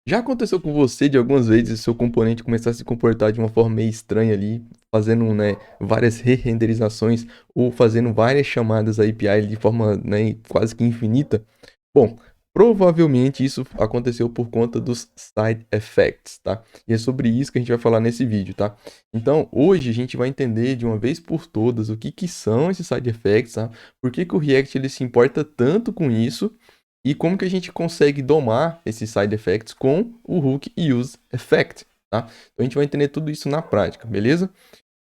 Já aconteceu com você de algumas vezes o seu componente começar a se comportar de uma forma meio estranha ali, fazendo, né, várias re-renderizações ou fazendo várias chamadas à API de forma, né, quase que infinita? Bom, provavelmente isso aconteceu por conta dos side effects, tá? E é sobre isso que a gente vai falar nesse vídeo, tá? Então, hoje a gente vai entender de uma vez por todas o que que são esses side effects, tá? Por que que o React ele se importa tanto com isso e como que a gente consegue domar esses side effects com o hook use effect, tá? Então a gente vai entender tudo isso na prática, beleza?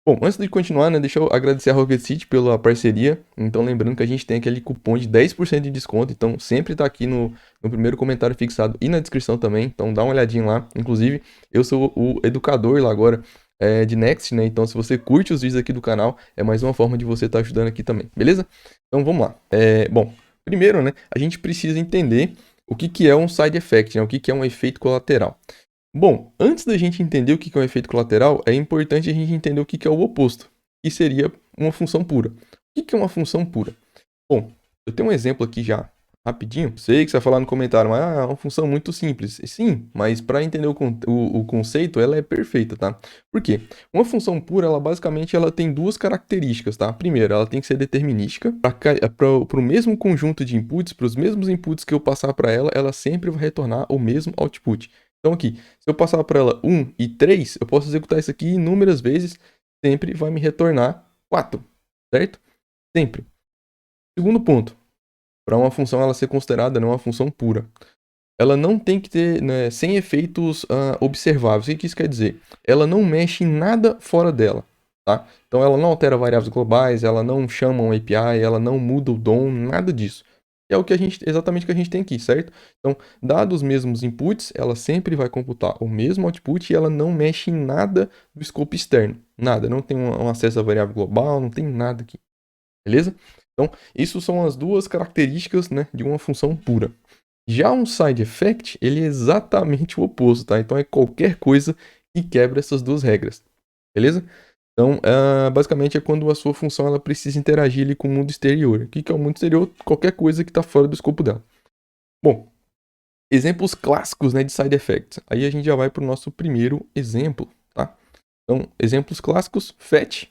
Bom, antes de continuar, né, deixa eu agradecer a Rocket City pela parceria. Então, lembrando que a gente tem aquele cupom de 10% de desconto. Então, sempre tá aqui no primeiro comentário fixado e na descrição também. Então, dá uma olhadinha lá. Inclusive, eu sou o educador lá agora de Next, né? Então, se você curte os vídeos aqui do canal, é mais uma forma de você estar ajudando aqui também, beleza? Então, vamos lá. Bom, primeiro, né, a gente precisa entender o que que é um side effect, né? O que que é um efeito colateral. Bom, antes da gente entender o que é um efeito colateral, é importante a gente entender o que é o oposto, que seria uma função pura. O que é uma função pura? Bom, eu tenho um exemplo aqui já, rapidinho. Sei que você vai falar no comentário, mas é uma função muito simples. Sim, mas para entender o conceito, ela é perfeita, tá? Por quê? Uma função pura, ela basicamente ela tem duas características, tá? Primeiro, ela tem que ser determinística. Para o mesmo conjunto de inputs, para os mesmos inputs que eu passar para ela, ela sempre vai retornar o mesmo output. Então aqui, se eu passar para ela 1 e 3, eu posso executar isso aqui inúmeras vezes, sempre vai me retornar 4, certo? Sempre. Segundo ponto, para uma função ela ser considerada, né, uma função pura, ela não tem que ter, né, sem efeitos observáveis. O que isso quer dizer? Ela não mexe em nada fora dela, tá? Então ela não altera variáveis globais, ela não chama um API, ela não muda o DOM, nada disso. É o que exatamente o que a gente tem aqui, certo? Então, dados os mesmos inputs, ela sempre vai computar o mesmo output e ela não mexe em nada do escopo externo. Nada, não tem um acesso à variável global, não tem nada aqui. Beleza? Então, isso são as duas características, né, de uma função pura. Já um side effect, ele é exatamente o oposto, tá? Então é qualquer coisa que quebra essas duas regras. Beleza? Então, basicamente é quando a sua função ela precisa interagir ali com o mundo exterior. O que é o mundo exterior? Qualquer coisa que está fora do escopo dela. Bom, exemplos clássicos, né, de side effects. Aí a gente já vai para o nosso primeiro exemplo, tá? Então, exemplos clássicos, fetch,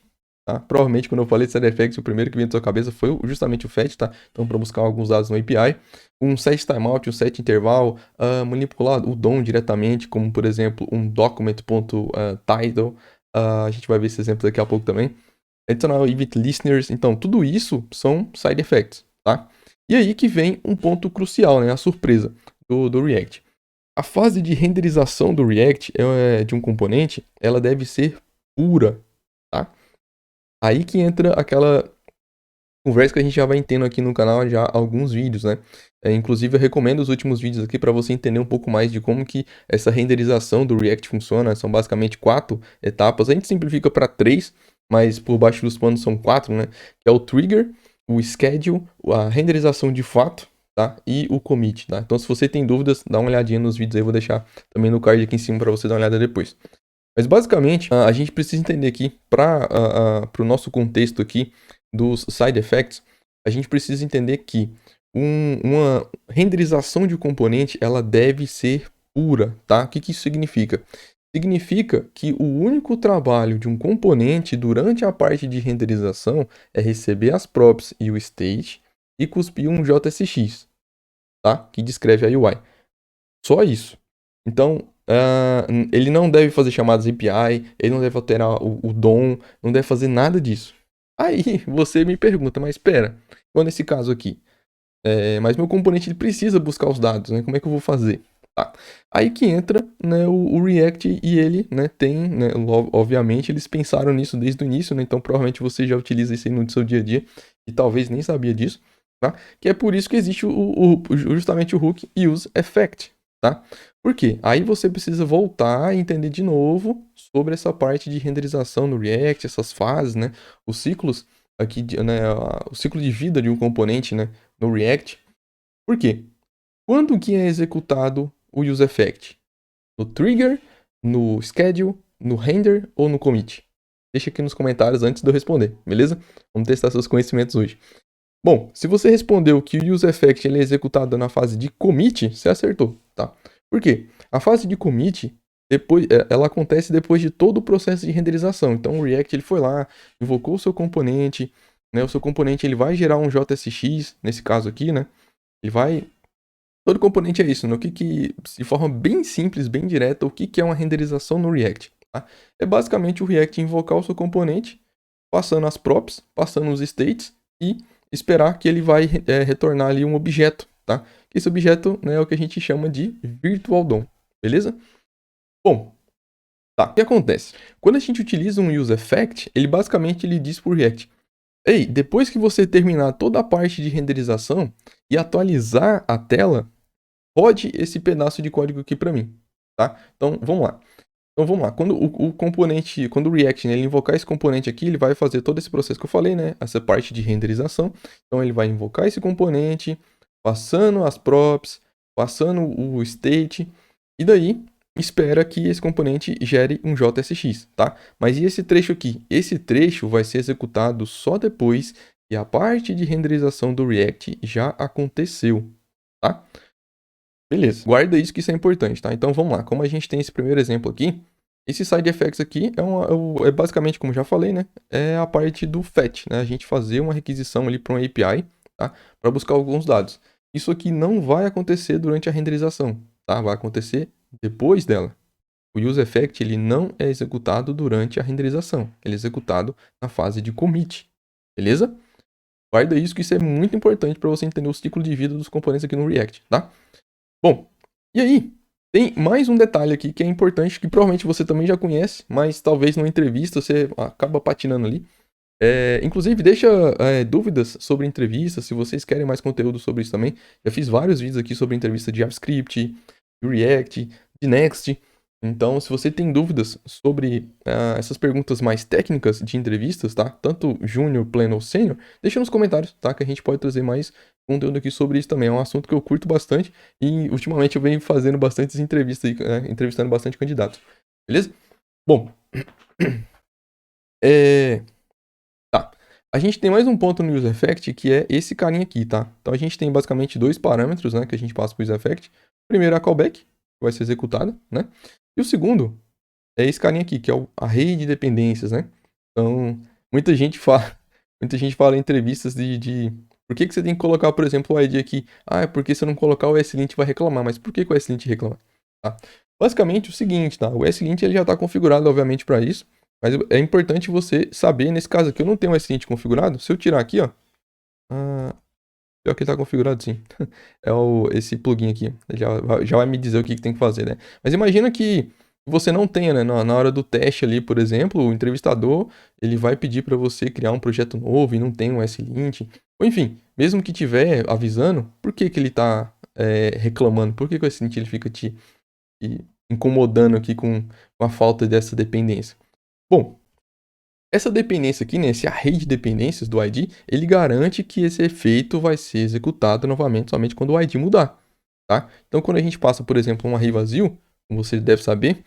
tá? Provavelmente quando eu falei de side effects, o primeiro que veio na sua cabeça foi justamente o fetch, tá? Então, para buscar alguns dados no API, um set timeout, um set interval, manipular o DOM diretamente, como por exemplo um document.title, a gente vai ver esse exemplo daqui a pouco também. Adicional event listeners, então tudo isso são side effects, tá? E aí que vem um ponto crucial, né? A surpresa do React. A fase de renderização do React de um componente, ela deve ser pura, tá? Aí que entra aquela conversa que a gente já vai tendo aqui no canal já há alguns vídeos, né? Inclusive eu recomendo os últimos vídeos aqui para você entender um pouco mais de como que essa renderização do React funciona. São basicamente 4 etapas. A gente simplifica para 3, mas por baixo dos panos são 4, né? Que é o trigger, o schedule, a renderização de fato, tá? E o commit, tá? Então se você tem dúvidas, dá uma olhadinha nos vídeos aí, eu vou deixar também no card aqui em cima para você dar uma olhada depois. Mas basicamente, a gente precisa entender aqui, para o nosso contexto aqui dos side effects, a gente precisa entender que uma renderização de um componente, ela deve ser pura, tá? O que isso significa? Significa que o único trabalho de um componente durante a parte de renderização é receber as props e o state e cuspir um JSX, tá? Que descreve a UI. Só isso. Então, ele não deve fazer chamadas API, ele não deve alterar o DOM, não deve fazer nada disso. Aí você me pergunta, mas espera, igual nesse caso aqui, mas meu componente ele precisa buscar os dados, né? Como é que eu vou fazer? Tá. Aí que entra, né, o React e ele, né, tem, né, obviamente eles pensaram nisso desde o início, né? Então provavelmente você já utiliza isso aí no seu dia a dia e talvez nem sabia disso, tá? Que é por isso que existe justamente o hook use effect, tá? Por quê? Aí você precisa voltar e entender de novo sobre essa parte de renderização no React, essas fases, né? Os ciclos aqui, né? O ciclo de vida de um componente, né? No React. Por quê? Quando que é executado o use effect? No trigger, no schedule, no render ou no commit? Deixa aqui nos comentários antes de eu responder, beleza? Vamos testar seus conhecimentos hoje. Bom, se você respondeu que o use effect ele é executado na fase de commit, você acertou, tá? Por quê? A fase de commit, ela acontece depois de todo o processo de renderização. Então o React ele foi lá, invocou o seu componente, né? O seu componente ele vai gerar um JSX, nesse caso aqui, né? Ele vai... Todo componente é isso, né? De forma bem simples, bem direta, o que é uma renderização no React, tá? É basicamente o React invocar o seu componente, passando as props, passando os states e esperar que ele vai retornar ali um objeto, tá? Esse objeto, né, é o que a gente chama de virtual DOM, beleza? Bom, tá. O que acontece? Quando a gente utiliza um useEffect, ele basicamente ele diz pro React: ei, depois que você terminar toda a parte de renderização e atualizar a tela, rode esse pedaço de código aqui para mim, tá? Então, vamos lá. Quando o componente, quando o React, né, ele invocar esse componente aqui, ele vai fazer todo esse processo que eu falei, né? Essa parte de renderização. Então, ele vai invocar esse componente, passando as props, passando o state, e daí espera que esse componente gere um JSX, tá? Mas e esse trecho aqui? Esse trecho vai ser executado só depois que a parte de renderização do React já aconteceu, tá? Beleza, guarda isso que isso é importante, tá? Então vamos lá, como a gente tem esse primeiro exemplo aqui, esse side effects aqui é basicamente, como já falei, né? É a parte do fetch, né? A gente fazer uma requisição ali para um API, tá? Para buscar alguns dados. Isso aqui não vai acontecer durante a renderização, tá? Vai acontecer depois dela. O useEffect ele não é executado durante a renderização, ele é executado na fase de commit, beleza? Guarda isso que isso é muito importante para você entender o ciclo de vida dos componentes aqui no React, tá? Bom, e aí, tem mais um detalhe aqui que é importante, que provavelmente você também já conhece, mas talvez numa entrevista você acaba patinando ali. Inclusive, deixa dúvidas sobre entrevistas, se vocês querem mais conteúdo sobre isso também. Já fiz vários vídeos aqui sobre entrevista de JavaScript, de React, de Next. Então, se você tem dúvidas sobre essas perguntas mais técnicas de entrevistas, tá? Tanto júnior, pleno ou sênior, deixa nos comentários, tá? Que a gente pode trazer mais conteúdo aqui sobre isso também. É um assunto que eu curto bastante e ultimamente eu venho fazendo bastantes entrevistas aí, entrevistando bastante candidatos. Beleza? Bom, tá. A gente tem mais um ponto no useEffect que é esse carinha aqui, tá? Então a gente tem basicamente dois parâmetros, né, que a gente passa para o useEffect. O primeiro é a callback, que vai ser executada, né? E o segundo é esse carinha aqui, que é o array de dependências, né? Então, muita gente fala em entrevistas por que você tem que colocar, por exemplo, o ID aqui? Ah, é porque se eu não colocar o SLint vai reclamar. Mas por que o SLint reclama? Tá? Basicamente o seguinte, tá? O SLint ele já está configurado, obviamente, para isso. Mas é importante você saber, nesse caso aqui, eu não tenho o SLint configurado. Se eu tirar aqui, ó. Pior que ele está configurado, sim. Esse plugin aqui. Ele já vai me dizer o que tem que fazer, né? Mas imagina que você não tenha, né? Na hora do teste ali, por exemplo, o entrevistador, ele vai pedir para você criar um projeto novo e não tem um SLint. Ou enfim, mesmo que tiver avisando, por que ele está reclamando? Por que o SLint ele fica te incomodando aqui com a falta dessa dependência? Bom, essa dependência aqui, né, esse array de dependências do ID, ele garante que esse efeito vai ser executado novamente somente quando o ID mudar, tá? Então, quando a gente passa, por exemplo, um array vazio, como você deve saber,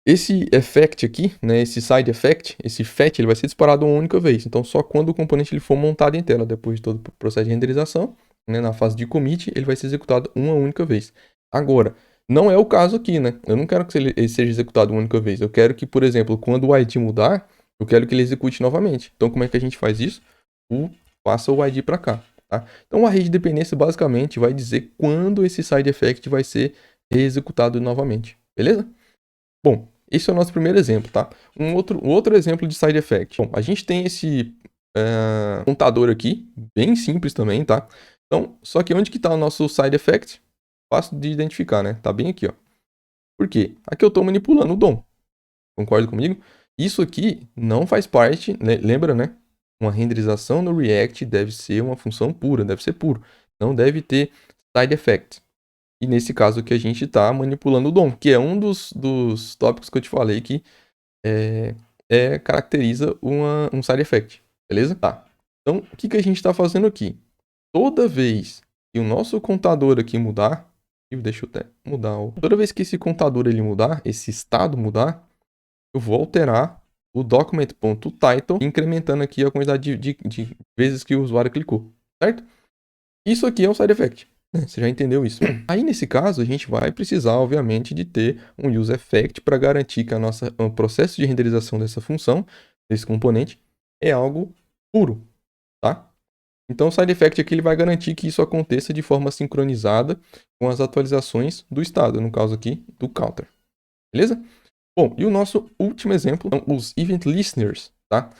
esse effect aqui, né, esse side effect, esse fetch, ele vai ser disparado uma única vez. Então, só quando o componente ele for montado em tela, depois de todo o processo de renderização, né, na fase de commit, ele vai ser executado uma única vez. Agora, não é o caso aqui, né? Eu não quero que ele seja executado uma única vez. Eu quero que, por exemplo, quando o ID mudar, eu quero que ele execute novamente. Então, como é que a gente faz isso? Passa o ID para cá, tá? Então, o array de dependência basicamente vai dizer quando esse side effect vai ser executado novamente, beleza? Bom, esse é o nosso primeiro exemplo, tá? Um outro exemplo de side effect. Bom, a gente tem esse contador aqui, bem simples também, tá? Então, só que onde que tá o nosso side effect? Fácil de identificar, né? Tá bem aqui, ó. Por quê? Aqui eu tô manipulando o DOM. Concorda comigo? Isso aqui não faz parte, né? Lembra, né? Uma renderização no React deve ser uma função pura, deve ser puro. Não deve ter side effect. E nesse caso aqui a gente está manipulando o DOM, que é um dos tópicos que eu te falei que caracteriza um side effect, beleza? Tá. Então, o que a gente está fazendo aqui? Toda vez que o nosso contador aqui mudar, deixa eu até mudar. Toda vez que esse contador ele mudar, esse estado mudar, eu vou alterar o document.title, incrementando aqui a quantidade de vezes que o usuário clicou, certo? Isso aqui é um side effect. né? Você já entendeu isso. Aí, nesse caso, a gente vai precisar, obviamente, de ter um useEffect para garantir que o processo de renderização dessa função, desse componente, é algo puro, tá? Então, o SideEffect aqui ele vai garantir que isso aconteça de forma sincronizada com as atualizações do estado, no caso aqui, do counter. Beleza? Bom, e o nosso último exemplo são os Event Listeners, tá?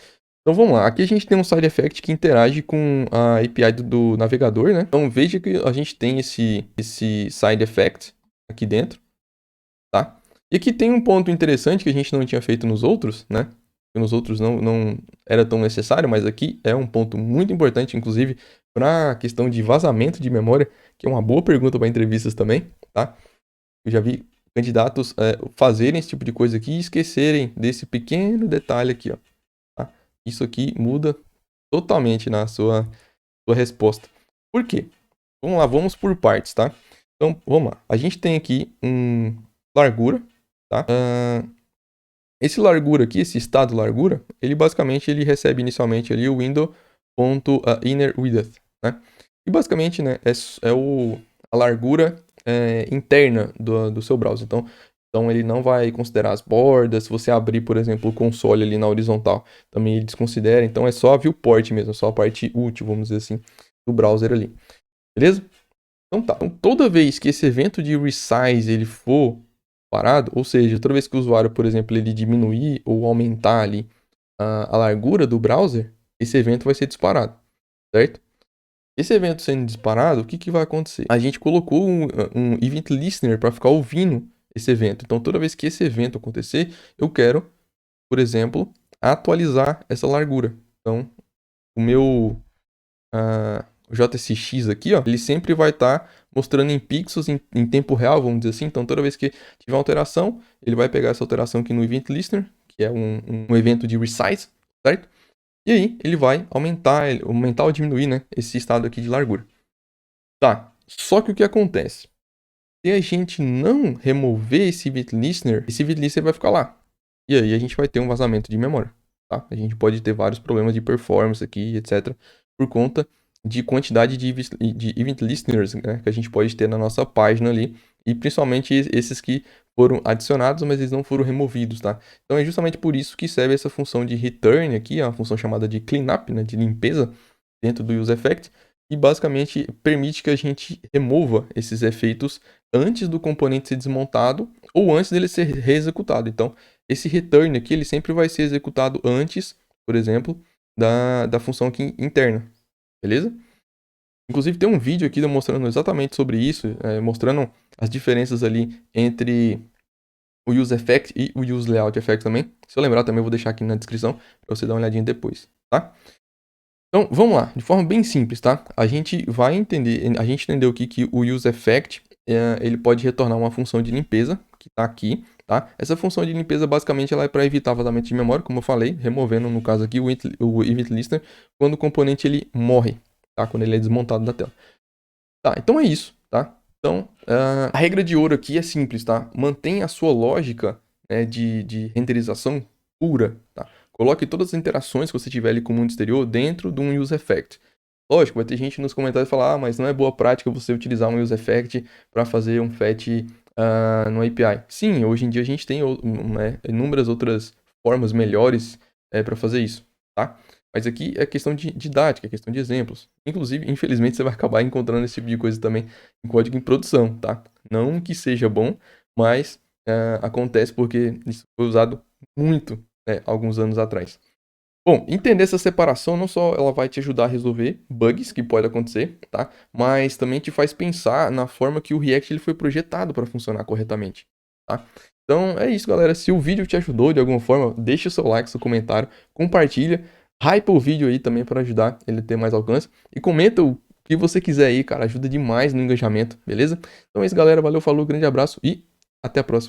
Então vamos lá, aqui a gente tem um SideEffect que interage com a API do navegador, né? Então veja que a gente tem esse SideEffect aqui dentro, tá? E aqui tem um ponto interessante que a gente não tinha feito nos outros, né? Nos outros não era tão necessário, mas aqui é um ponto muito importante, inclusive, para a questão de vazamento de memória, que é uma boa pergunta para entrevistas também, tá? Eu já vi candidatos fazerem esse tipo de coisa aqui e esquecerem desse pequeno detalhe aqui, ó. Tá? Isso aqui muda totalmente na sua resposta. Por quê? Vamos lá, vamos por partes, tá? Então, vamos lá. A gente tem aqui um largura, tá? Esse largura aqui, esse estado largura, ele basicamente ele recebe inicialmente ali o window.innerWidth, né? E basicamente, né, a largura interna do seu browser. Então ele não vai considerar as bordas. Se você abrir, por exemplo, o console ali na horizontal, também ele desconsidera. Então é só a viewport mesmo, só a parte útil, vamos dizer assim, do browser ali. Beleza? Então tá. Então, toda vez que esse evento de resize ele for parado, ou seja, toda vez que o usuário, por exemplo, ele diminuir ou aumentar ali a largura do browser, esse evento vai ser disparado, certo? Esse evento sendo disparado, o que vai acontecer? A gente colocou um Event Listener para ficar ouvindo esse evento. Então, toda vez que esse evento acontecer, eu quero, por exemplo, atualizar essa largura. Então, o meu JSX aqui, ó, ele sempre vai estar mostrando em pixels em tempo real, vamos dizer assim. Então, toda vez que tiver uma alteração, ele vai pegar essa alteração aqui no Event Listener, que é um evento de resize, certo? E aí, ele vai aumentar ou diminuir, né, esse estado aqui de largura. Tá, só que o que acontece? Se a gente não remover esse Event Listener vai ficar lá. E aí a gente vai ter um vazamento de memória, tá? A gente pode ter vários problemas de performance aqui, etc. Por conta de quantidade de Event Listeners, né, que a gente pode ter na nossa página ali. E principalmente esses que foram adicionados, mas eles não foram removidos, tá? Então é justamente por isso que serve essa função de return aqui, a função chamada de cleanup, né, de limpeza dentro do useEffect, e basicamente permite que a gente remova esses efeitos antes do componente ser desmontado ou antes dele ser reexecutado. Então, esse return aqui, ele sempre vai ser executado antes, por exemplo, da função aqui interna, beleza? Inclusive tem um vídeo aqui mostrando exatamente sobre isso, mostrando as diferenças ali entre o useEffect e o useLayoutEffect também. Se eu lembrar também eu vou deixar aqui na descrição para você dar uma olhadinha depois, tá? Então, vamos lá, de forma bem simples, tá? A gente entendeu aqui que o useEffect, ele pode retornar uma função de limpeza, que está aqui, tá? Essa função de limpeza, basicamente, ela é para evitar vazamento de memória, como eu falei, removendo, no caso aqui, o Event Listener, quando o componente, ele morre, tá? Quando ele é desmontado da tela. Tá, então é isso, tá? Então, a regra de ouro aqui é simples, tá? Mantenha a sua lógica, né, de renderização pura, tá? Coloque todas as interações que você tiver ali com o mundo exterior dentro de um useEffect. Lógico, vai ter gente nos comentários falar, mas não é boa prática você utilizar um useEffect para fazer um fetch no API. Sim, hoje em dia a gente tem inúmeras outras formas melhores para fazer isso, tá? Mas aqui é questão de didática, é questão de exemplos. Inclusive, infelizmente, você vai acabar encontrando esse tipo de coisa também em código em produção, tá? Não que seja bom, mas acontece porque isso foi usado muito alguns anos atrás. Bom, entender essa separação não só ela vai te ajudar a resolver bugs que podem acontecer, tá? Mas também te faz pensar na forma que o React ele foi projetado para funcionar corretamente, tá? Então é isso, galera. Se o vídeo te ajudou de alguma forma, deixa o seu like, seu comentário, compartilha, hypa o vídeo aí também para ajudar ele a ter mais alcance e comenta o que você quiser aí, cara. Ajuda demais no engajamento, beleza? Então é isso, galera. Valeu, falou, grande abraço e até a próxima.